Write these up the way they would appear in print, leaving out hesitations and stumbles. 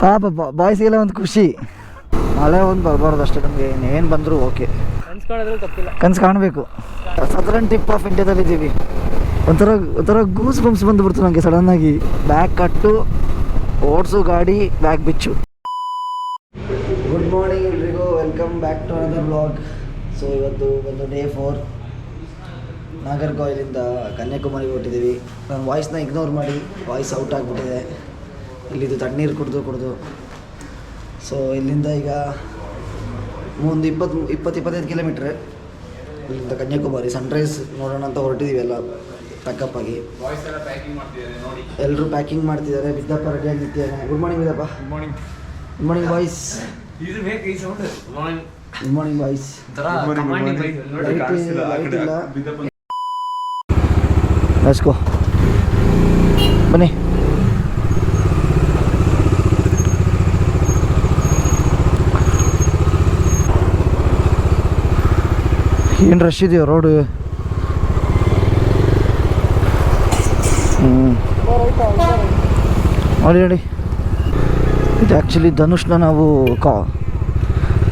ಪಾಪ ಬಾಯ್ಸಿಗೆಲ್ಲ ಒಂದು ಖುಷಿ. ಮಳೆ ಒಂದು ಬರಬಾರ್ದು ಅಷ್ಟೇ, ನಮಗೆ ಏನು ಬಂದರೂ ಓಕೆ. ಕನ್ಸು ಕಾಣಬೇಕು. ಸದರ್ನ್ ಟಿಪ್ ಆಫ್ ಇಂಡಿಯಾದಲ್ಲಿ ಇದ್ದೀವಿ. ಒಂಥರ ಗೂಸ್ ಬಂಪ್ಸ್ ಬಂದುಬಿಡ್ತು ನನಗೆ ಸಡನ್ನಾಗಿ. ಬ್ಯಾಗ್ ಕಟ್ಟು, ಓಡಿಸು ಗಾಡಿ, ಬ್ಯಾಗ್ ಬಿಚ್ಚು. ಗುಡ್ ಮಾರ್ನಿಂಗ್ ಎಲ್ರಿಗೂ, welcome back to another blog. So ಇವತ್ತು ಒಂದು ಡೇ 4 ನಾಗರ್ಕೋಯಿಲಿಂದ ಕನ್ಯಾಕುಮಾರಿಗೆ ಹೊಟ್ಟಿದ್ದೀವಿ. ನಾನು ವಾಯ್ಸ್ನ ಇಗ್ನೋರ್ ಮಾಡಿ ವಾಯ್ಸ್ ಔಟ್ ಆಗಿಬಿಟ್ಟಿದೆ ಇಲ್ಲಿದ್ದು ತಣ್ಣೀರು ಕುಡಿದು. ಸೊ ಇಲ್ಲಿಂದ ಈಗ ಮುಂದೆ 25 ಕಿಲೋಮೀಟ್ರ್ ಇಲ್ಲಿಂದ ಕನ್ಯಾಕುಮಾರಿ. ಸನ್ರೈಸ್ ನೋಡೋಣ ಅಂತ ಹೊರಟಿದ್ದೀವಿ ಎಲ್ಲ ಪ್ಯಾಕಪ್ ಆಗಿ. ಎಲ್ಲರೂ ಪ್ಯಾಕಿಂಗ್ ಮಾಡ್ತಿದ್ದಾರೆ. ಬಿದ್ದಪ್ಪ ರೆಡಿಯಾಗಿ ನಿಂತಿದ್ದಾನೆ. Good morning Biddappa. Good morning boys. Good morning boys. Let's go, ಬನ್ನಿ. ಏನು ರಶ್ ಇದೆಯೋ ರೋಡು. ನೋಡಿ ಇದು ಆ್ಯಕ್ಚುಲಿ ಧನುಷ್ನ ನಾವು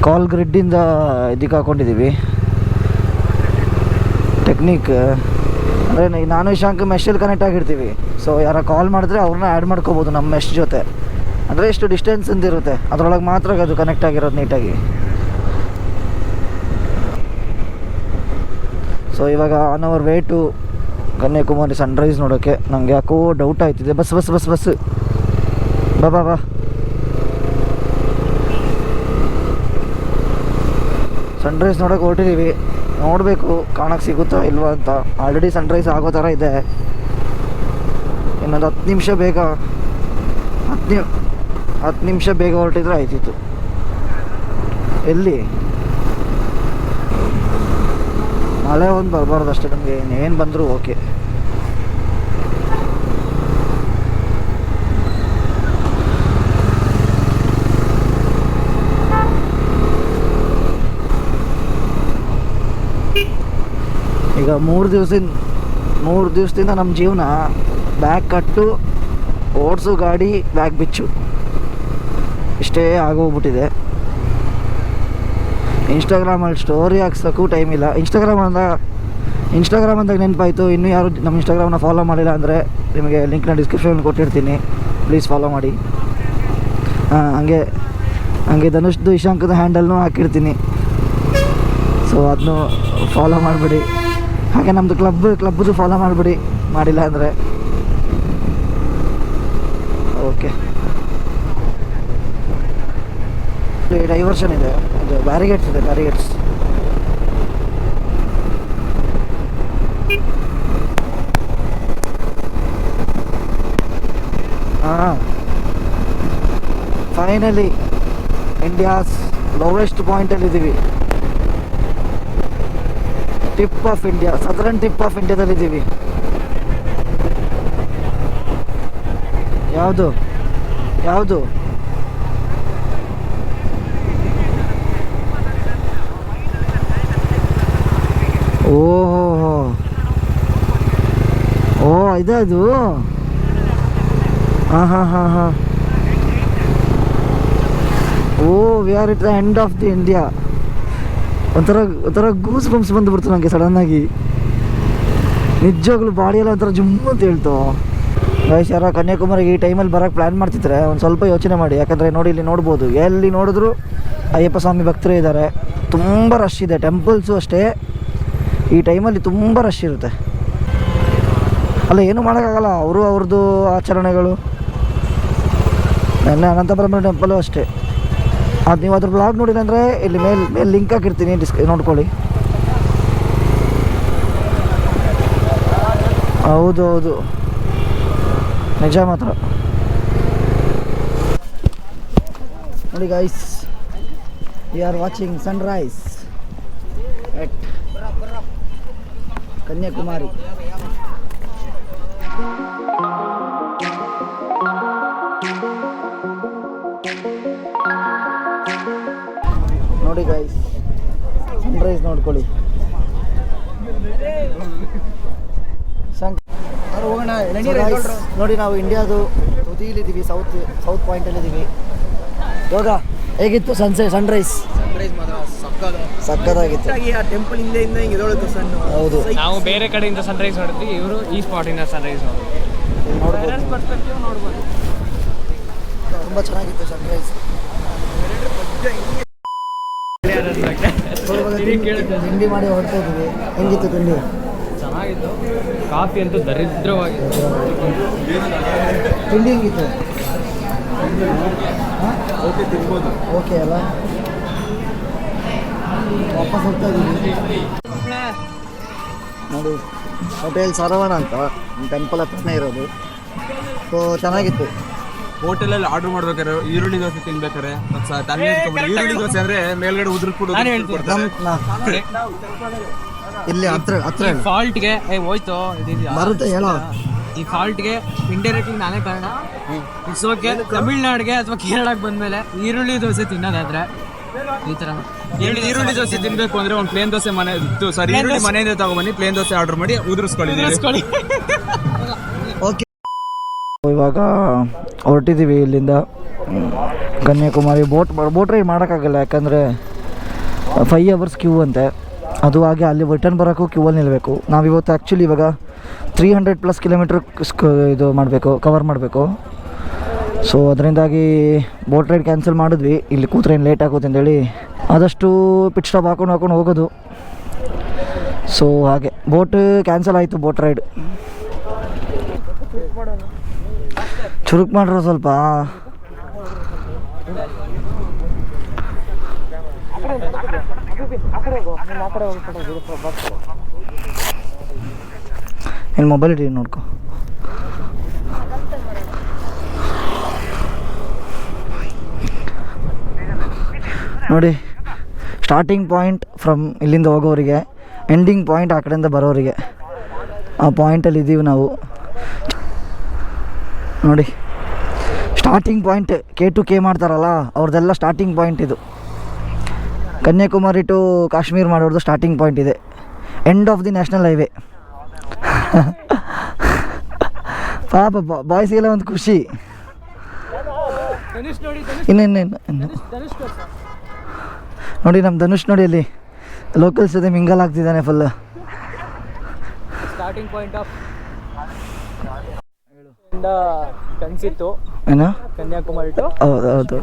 ಕಾಲ್ ಗ್ರಿಡ್ಡಿಂದ ಇದಕ್ಕೆ ಹಾಕ್ಕೊಂಡಿದ್ದೀವಿ. ಟೆಕ್ನಿಕ್ ಅಂದರೆ ನಾನು ಇಶಾಂಕ್ ಮೆಶಲ್ಲಿ ಕನೆಕ್ಟ್ ಆಗಿರ್ತೀವಿ. ಸೊ ಯಾರ ಕಾಲ್ ಮಾಡಿದ್ರೆ ಅವ್ರನ್ನ ಆ್ಯಡ್ ಮಾಡ್ಕೋಬೋದು ನಮ್ಮ ಮೆಶ್ ಜೊತೆ. ಅಂದರೆ ಎಷ್ಟು ಡಿಸ್ಟೆನ್ಸ್ ಅಂತ ಇರುತ್ತೆ ಅದರೊಳಗೆ ಮಾತ್ರ ಅದು ಕನೆಕ್ಟ್ ಆಗಿರೋದು ನೀಟಾಗಿ. ಸೊ ಇವಾಗ on our way to Kanyakumari sunrise ನೋಡೋಕ್ಕೆ. ನನಗೆ ಯಾಕೋ ಡೌಟ್ ಆಯ್ತಿದೆ. ಬಸ್ ಬಾ. ಸನ್ರೈಸ್ ನೋಡೋಕೆ ಹೊರಟಿದ್ದೀವಿ. ನೋಡಬೇಕು ಕಾಣಕ್ಕೆ ಸಿಗುತ್ತಾ ಇಲ್ವಾ ಅಂತ. ಆಲ್ರೆಡಿ ಸನ್ರೈಸ್ ಆಗೋ ಥರ ಇದೆ. ಇನ್ನೊಂದು 10 ನಿಮಿಷ ಬೇಗ 10 ನಿಮಿಷ ಬೇಗ ಹೊರಟಿದ್ರೆ ಆಯ್ತಿತ್ತು. ಎಲ್ಲಿ ಮಳೆ ಒಂದು ಬರಬಾರ್ದು ಅಷ್ಟೇ, ನಮಗೆ ಏನು ಬಂದರೂ ಓಕೆ. ಈಗ 3 ದಿವಸದಿಂದ ನಮ್ಮ ಜೀವನ ಬ್ಯಾಗ್ ಕಟ್ಟು, ಓಡಿಸು ಗಾಡಿ, ಬ್ಯಾಗ್ ಬಿಚ್ಚು ಇಷ್ಟೇ ಆಗೋಗ್ಬಿಟ್ಟಿದೆ. ಇನ್ಸ್ಟಾಗ್ರಾಮಲ್ಲಿ ಸ್ಟೋರಿ ಹಾಕ್ಸೋಕ್ಕೂ ಟೈಮ್ ಇಲ್ಲ. ಇನ್ಸ್ಟಾಗ್ರಾಮ್ ಅಂದಾಗ ನೆನಪಾಯಿತು, ಇನ್ನೂ ಯಾರು ನಮ್ಮ ಇನ್ಸ್ಟಾಗ್ರಾಮ್ನ ಫಾಲೋ ಮಾಡಿಲ್ಲ ಅಂದರೆ ನಿಮಗೆ ಲಿಂಕ್ನ ಡಿಸ್ಕ್ರಿಪ್ಷನ್ ಕೊಟ್ಟಿರ್ತೀನಿ, ಪ್ಲೀಸ್ ಫಾಲೋ ಮಾಡಿ. ಹಂಗೆ ಧನುಷ್ದು ಇಶಾಂಕದ ಹ್ಯಾಂಡಲ್ನೂ ಹಾಕಿರ್ತೀನಿ. ಸೊ ಅದನ್ನು ಫಾಲೋ ಮಾಡಿಬಿಡಿ. ಹಾಗೆ ನಮ್ಮದು ಕ್ಲಬ್ದು ಫಾಲೋ ಮಾಡಿಬಿಡಿ ಮಾಡಿಲ್ಲ ಅಂದರೆ. ಓಕೆ, ಡೈವರ್ಷನ್ ಇದೆ, ಇದು ಬ್ಯಾರಿಗೇಡ್ಸ್ ಇದೆ. ಬ್ಯಾರಿಗೇಡ್ಸ್ ಫೈನಲಿ ಇಂಡಿಯಾಸ್ ಲೋವೆಸ್ಟ್ ಪಾಯಿಂಟಲ್ಲಿದ್ದೀವಿ. Tip of India, southern tip of ಇಂಡಿಯಾದಲ್ಲಿದ್ದೀವಿ. ಯಾವುದು ಓ ಇದೆ ಅದು. ಹಾಂ oh we are at the end of the India. ಒಂಥರ ಗೂಸ್ ಬಂಪ್ಸ್ ಬಂದುಬಿಡ್ತು ನನಗೆ ಸಡನ್ನಾಗಿ. ನಿಜವಾಗ್ಲೂ ಬಾಡಿಯೆಲ್ಲ ಒಂಥರ ಜುಮ್ಮು ಅಂತ ಹೇಳ್ತು. ಗೈಸ್, ಯಾರೋ ಕನ್ಯಾಕುಮಾರಿಗೆ ಈ ಟೈಮಲ್ಲಿ ಬರೋಕ್ಕೆ ಪ್ಲ್ಯಾನ್ ಮಾಡ್ತಿದ್ರೆ ಒಂದು ಸ್ವಲ್ಪ ಯೋಚನೆ ಮಾಡಿ. ಯಾಕಂದರೆ ನೋಡಿ, ಇಲ್ಲಿ ನೋಡ್ಬೋದು, ಎಲ್ಲಿ ನೋಡಿದ್ರು ಅಯ್ಯಪ್ಪ ಸ್ವಾಮಿ ಭಕ್ತರು ಇದ್ದಾರೆ. ತುಂಬ ರಶ್ ಇದೆ. ಟೆಂಪಲ್ಸು ಅಷ್ಟೇ, ಈ ಟೈಮಲ್ಲಿ ತುಂಬ ರಶ್ ಇರುತ್ತೆ. ಅಲ್ಲ, ಏನೂ ಮಾಡೋಕ್ಕಾಗಲ್ಲ, ಅವ್ರದ್ದು ಆಚರಣೆಗಳು. ನೆನ್ನೆ ಅನಂತಪುರಂ ಟೆಂಪಲು ಅಷ್ಟೇ. ಅದು ನೀವು ಅದ್ರ ಬ್ಲಾಗ್ ನೋಡಿಲ್ಲ ಅಂದರೆ ಇಲ್ಲಿ ಮೇಲೆ ಲಿಂಕ್ ಹಾಕಿರ್ತೀನಿ, ನೋಡ್ಕೊಳ್ಳಿ. ಹೌದು, ನಿಜ ಮಾತ್ರ. ನೋಡಿ guys, we are watching sunrise at Kanyakumari. ನೋಡಿ ಗೈಸ್, ಸನ್ರೈಸ್ ನೋಡ್ಕೊಳ್ಳಿ. ನೋಡಿ, ನಾವು ಇಂಡಿಯಾದು ತುದಿಲಿದ್ದೀವಿ, ಸೌತ್ ಪಾಯಿಂಟಲ್ಲಿದ್ದೀವಿ. ಇವಾಗ ಹೇಗಿತ್ತು ಸನ್ರೈಸ್ ಮಾತ್ರ ಸಕ್ಕದಾಗಿತ್ತು. ಆ ಟೆಂಪಲ್ ಹಿಂದೆ ಹಿಂಗೆ ಎದೊಳುತ್ತೆ ಸಣ್ಣ. ಹೌದು, ನಾವು ಬೇರೆ ಕಡೆಯಿಂದ ಸನ್ರೈಸ್ ನೋಡಿದ್ವಿ, ಇವರು ಈ ಸ್ಪಾಟಿಂದ ಸನ್ರೈಸ್ ನೋಡ್ಬೋದು. ಪರ್ಸ್ಪೆಕ್ಟಿವ್ ನೋಡ್ಬೋದು. ತುಂಬ ಚೆನ್ನಾಗಿತ್ತು ಸನ್ರೈಸ್. ತಿಂಡಿ ಮಾಡಿ ಹೊರಡ್ತಾ ಇದ್ದೀವಿ. ಹೆಂಗಿತ್ತು ತಿಂಡಿ? ಚೆನ್ನಾಗಿತ್ತು. ಕಾಫಿ ಅಂತೂ ದರಿದ್ರವಾಗಿತ್ತು. ತಿಂಡಿ ಹೆಂಗಿತ್ತು? ಓಕೆ, ತಿನ್ಬೋದು. ಓಕೆ ಅಲ್ಲ, ವಾಪಸ್ ಹೋಗ್ತಾ ಇದ್ದೀವಿ. ನೋಡಿ, ಹೋಟೆಲ್ ಸರವಣ ಅಂತ ಟೆಂಪಲ್ ಹತ್ರನೇ ಇರೋದು. ಸೊ ಚೆನ್ನಾಗಿತ್ತು. ಹೋಟೆಲಲ್ಲಿ ಆರ್ಡರ್ ಮಾಡ್ಬೇಕಾರೆ ಈರುಳ್ಳಿ ದೋಸೆ ತಿನ್ಬೇಕಾರೆ ಈರುಳ್ಳಿ ದೋಸೆ ಅಂದ್ರೆ ಮೇಲ್ಗಡೆ ಉದುರ್ಬಿಟ್ಟು ಇಲ್ಲಿ ಹತ್ರ ಫಾಲ್ಟ್ಗೆ ಹೋಯ್ತು ಬರುತ್ತೆ ಹೇಳೋ. ಈ ಫಾಲ್ಟ್ಗೆ ಇಂಡೈರೆಕ್ಟ್ಲಿ ನಾನೇ ಕಾರಣ. It's okay. ತಮಿಳ್ನಾಡಿಗೆ ಅಥವಾ ಕೇರಳಕ್ಕೆ ಬಂದ್ಮೇಲೆ ಈರುಳ್ಳಿ ದೋಸೆ ತಿನ್ನೋದಾದ್ರೆ ಈ ತರ ಈರುಳ್ಳಿ ದೋಸೆ ತಿನ್ಬೇಕು ಅಂದ್ರೆ ಒಂದು ಪ್ಲೇನ್ ದೋಸೆ ಮನೆ ಇತ್ತು ಸರ್. ಈರುಳ್ಳಿ ಮನೆಯಿಂದ ತಗೊಂಡ್ಬನ್ನಿ, ಪ್ಲೇನ್ ದೋಸೆ ಆರ್ಡರ್ ಮಾಡಿ ಉದುರಿಸ್ಕೊಳ್ಳಿ. ಓಕೆ, ಇವಾಗ ಹೊರಟಿದ್ದೀವಿ ಇಲ್ಲಿಂದ ಕನ್ಯಾಕುಮಾರಿ. ಬೋಟ್ ರೈಡ್ ಮಾಡೋಕ್ಕಾಗಲ್ಲ, ಯಾಕಂದರೆ 5 hours ಕ್ಯೂ ಅಂತೆ. ಅದು ಹಾಗೆ ಅಲ್ಲಿ ರಿಟರ್ನ್ ಬರೋಕ್ಕೂ ಕ್ಯೂವಲ್ಲಿ ನಿಲ್ಲಬೇಕು. ನಾವಿವತ್ತು ಆ್ಯಕ್ಚುಲಿ ಇವಾಗ 300+ ಕಿಲೋಮೀಟ್ರ್ ಇದು ಮಾಡಬೇಕು, ಕವರ್ ಮಾಡಬೇಕು. ಸೊ ಅದರಿಂದಾಗಿ ಬೋಟ್ ರೈಡ್ ಕ್ಯಾನ್ಸಲ್ ಮಾಡಿದ್ವಿ. ಇಲ್ಲಿ ಕೂತ್ರೆ ಏನು ಲೇಟ್ ಆಗುತ್ತೆ ಅಂತೇಳಿ ಆದಷ್ಟು ಪಿಟ್ ಸ್ಟಾಪ್ ಹಾಕೊಂಡು ಹೋಗೋದು. ಸೊ ಹಾಗೆ ಬೋಟ್ ಕ್ಯಾನ್ಸಲ್ ಆಯಿತು, ಬೋಟ್ ರೈಡ್. ಚುರುಕು ಮಾಡ್ರು ಸ್ವಲ್ಪ. ಏನು ಮೊಬೈಲ್ ಇಡಿ ನೋಡ್ಕೊ. ನೋಡಿ, ಸ್ಟಾರ್ಟಿಂಗ್ ಪಾಯಿಂಟ್ ಫ್ರಮ್ ಇಲ್ಲಿಂದ ಹೋಗೋರಿಗೆ, ಎಂಡಿಂಗ್ ಪಾಯಿಂಟ್ ಆ ಕಡೆಯಿಂದ ಬರೋರಿಗೆ. ಆ ಪಾಯಿಂಟಲ್ಲಿ ಇದ್ದೀವಿ ನಾವು. ನೋಡಿ, ಸ್ಟಾರ್ಟಿಂಗ್ ಪಾಯಿಂಟ್ K2K ಮಾಡ್ತಾರಲ್ಲ, ಅವ್ರದ್ದೆಲ್ಲ ಸ್ಟಾರ್ಟಿಂಗ್ ಪಾಯಿಂಟ್ ಇದು. ಕನ್ಯಾಕುಮಾರಿ ಟು ಕಾಶ್ಮೀರ್ ಮಾಡೋದು ಸ್ಟಾರ್ಟಿಂಗ್ ಪಾಯಿಂಟ್ ಇದೆ. End of the national highway. ಪಾಪ ಬಾಯ್ಸಿಗೆಲ್ಲ ಒಂದು ಖುಷಿ. ಇನ್ನೇನು ನೋಡಿ, ನಮ್ಮ ಧನುಷ್ ನೋಡಿ, ಅಲ್ಲಿ ಲೋಕಲ್ಸ್ ಜೊತೆ ಮಿಂಗಲ್ ಆಗ್ತಿದ್ದಾನೆ ಫುಲ್. ಸ್ಟಾರ್ಟಿಂಗ್ ಪಾಯಿಂಟ್ ಆಫ್ ಕನ್ಸಿತ್ತು ಏನೋ ಕನ್ಯಾಕುಮಾರಿ ಟು. ಹೌದು.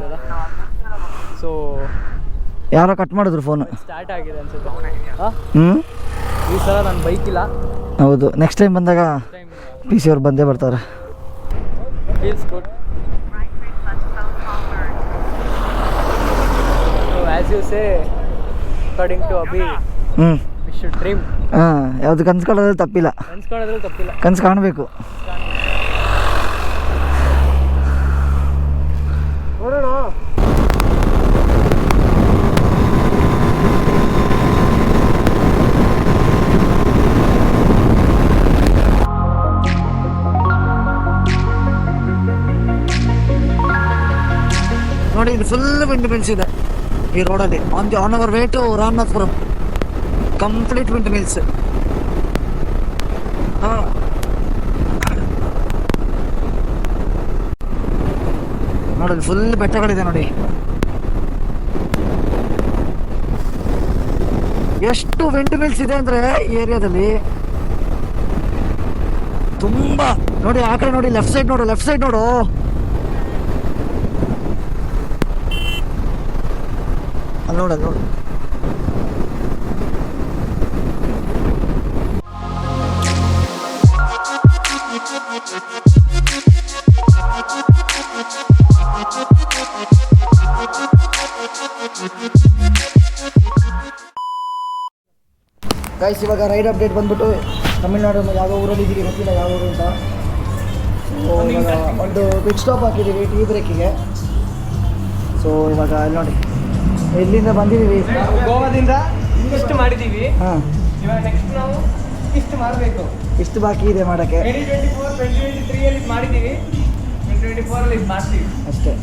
ಸೊ ಯಾರೋ ಕಟ್ ಮಾಡಿದ್ರು ಫೋನು. ಸ್ಟಾರ್ಟ್ ಆಗಿದೆ ಅನ್ಸುತ್ತೆ. ಈ ಸಲ ನನ್ನ ಬೈಕ್ ಇಲ್ಲ. ಹೌದು, ನೆಕ್ಸ್ಟ್ ಟೈಮ್ ಬಂದಾಗ PC ಅವ್ರು ಬಂದೇ ಬರ್ತಾರೆ. Feels good. As you say, according to Abhi, we should dream. ಯಾವುದು ಕನ್ಸು ಕಾಣೋದ್ರಲ್ಲಿ ತಪ್ಪಿಲ್ಲ. ಕನ್ಸು ಕಾಣಬೇಕು. ನೋಡಿ, ಇದು ಫುಲ್ ವಿಂಡ್ ಮಿಲ್ಸ್ ಇದೆ ಈ ರೋಡಲ್ಲಿ. On our way to Ramanathapuram. Complete wind mills. ಹಾಂ, ನೋಡಿ ಫುಲ್ ಬೆಟ್ಟಗಳಿದೆ ನೋಡಿ. ಎಷ್ಟು ವಿಂಡ್ ಮಿಲ್ಸ್ ಇದೆ ಅಂದರೆ ಈ ಏರಿಯಾದಲ್ಲಿ ತುಂಬ. ನೋಡಿ ಆ ಕಡೆ ನೋಡಿ, ಲೆಫ್ಟ್ ಸೈಡ್ ನೋಡು. ಅಲ್ಲಿ ನೋಡು. ಗೈಸ್, ಇವಾಗ ರೈಡ್ ಅಪ್ಡೇಟ್ ಬಂದ್ಬಿಟ್ಟು ತಮಿಳ್ನಾಡು ಯಾವ ಊರಲ್ಲಿ ಇದ್ದೀವಿ ಗೊತ್ತಿಲ್ಲ, ಯಾವ ಊರು ಅಂತ. ಒಂದು ಬಿಗ್ ಸ್ಟಾಪ್ ಹಾಕಿದ್ದೀವಿ ಟೀ ಬ್ರೇಕಿಗೆ. ಸೊ ಇವಾಗ ಅಲ್ಲಿ ನೋಡಿ, ಇಲ್ಲಿಂದ ಬಂದಿದ್ದೀವಿ, ಗೋವಾದಿಂದ ಇಷ್ಟು ಮಾಡಿದ್ದೀವಿ. ಹಾಂ, ಇವಾಗ ನೆಕ್ಸ್ಟ್ ನಾವು ಇಷ್ಟು ಮಾಡಬೇಕು. ಇಷ್ಟು ಬಾಕಿ ಇದೆ ಮಾಡೋಕ್ಕೆ. 2023 ಮಾಡಿದ್ದೀವಿ, 2024 ಇದು ಮಾಡ್ತೀವಿ ಅಷ್ಟೇ.